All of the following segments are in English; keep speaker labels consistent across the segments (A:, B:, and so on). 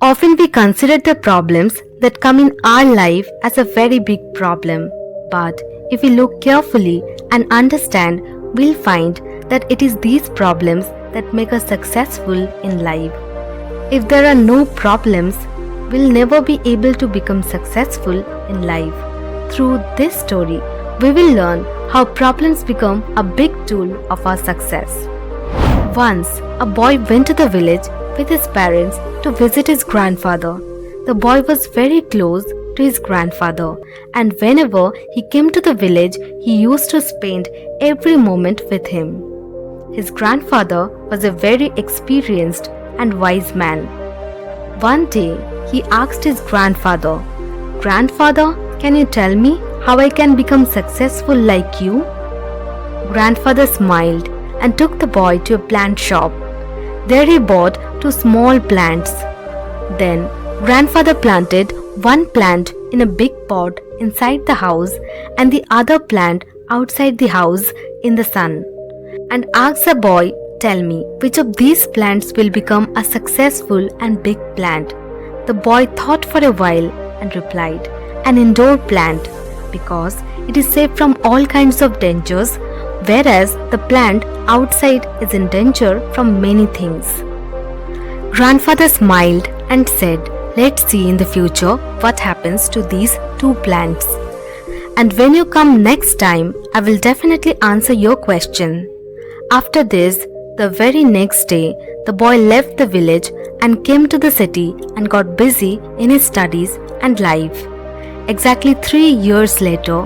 A: Often we consider the problems that come in our life as a very big problem. But if we look carefully and understand, we'll find that it is these problems that make us successful in life. If there are no problems, we'll never be able to become successful in life. Through this story, we will learn how problems become a big tool of our success. Once, a boy went to the village with his parents to visit his grandfather. The boy was very close to his grandfather, and whenever he came to the village, he used to spend every moment with him. His grandfather was a very experienced and wise man. One day, he asked his grandfather, "Grandfather, can you tell me how I can become successful like you?" Grandfather smiled and took the boy to a plant shop. There he bought 2 small plants. Then, grandfather planted one plant in a big pot inside the house and the other plant outside the house in the sun, and asked the boy, "Tell me, which of these plants will become a successful and big plant?" The boy thought for a while and replied, "An indoor plant, because it is safe from all kinds of dangers, whereas the plant outside is in danger from many things." Grandfather smiled and said, "Let's see in the future what happens to these 2 plants. And when you come next time, I will definitely answer your question." After this, the very next day, the boy left the village and came to the city and got busy in his studies and life. Exactly 3 years later,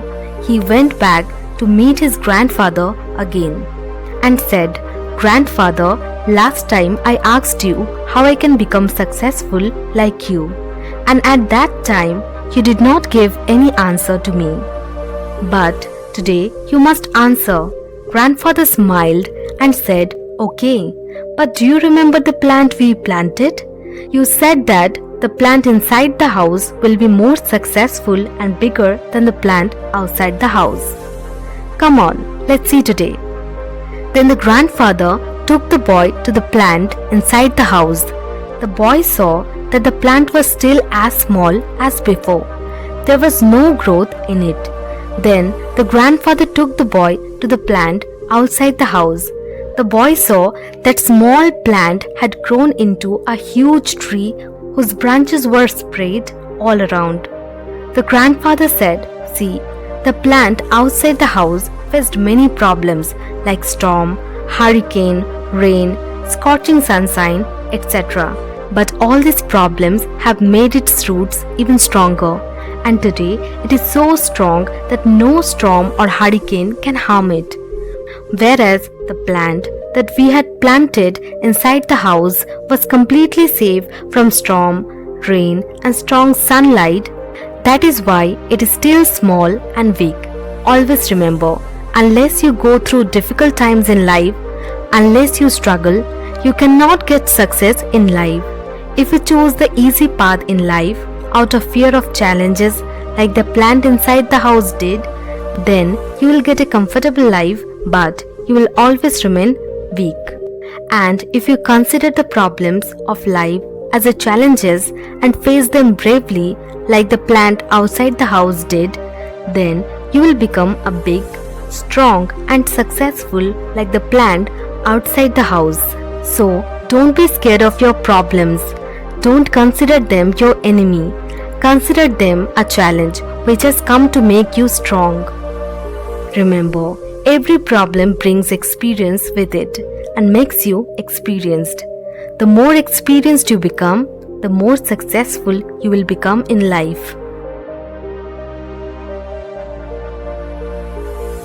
A: he went back to meet his grandfather again and said, "Grandfather, last time I asked you how I can become successful like you, and at that time you did not give any answer to me. But today you must answer." Grandfather smiled and said, "Okay, but do you remember the plant we planted? You said that the plant inside the house will be more successful and bigger than the plant outside the house. Come on, let's see today." Then the grandfather took the boy to the plant inside the house. The boy saw that the plant was still as small as before. There was no growth in it. Then the grandfather took the boy to the plant outside the house. The boy saw that small plant had grown into a huge tree whose branches were spread all around. The grandfather said, "See, the plant outside the house faced many problems like storm, hurricane, rain, scorching sunshine, etc. But all these problems have made its roots even stronger, and today it is so strong that no storm or hurricane can harm it. Whereas the plant that we had planted inside the house was completely safe from storm, rain, and strong sunlight. That is why it is still small and weak." Always remember, unless you go through difficult times in life, unless you struggle, you cannot get success in life. If you choose the easy path in life out of fear of challenges like the plant inside the house did, then you will get a comfortable life, but you will always remain weak. And if you consider the problems of life as a challenges and face them bravely like the plant outside the house did, then you will become a big, strong and successful like the plant outside the house. So don't be scared of your problems. Don't consider them your enemy. Consider them a challenge which has come to make you strong. Remember, every problem brings experience with it and makes you experienced. The more experienced you become, the more successful you will become in life.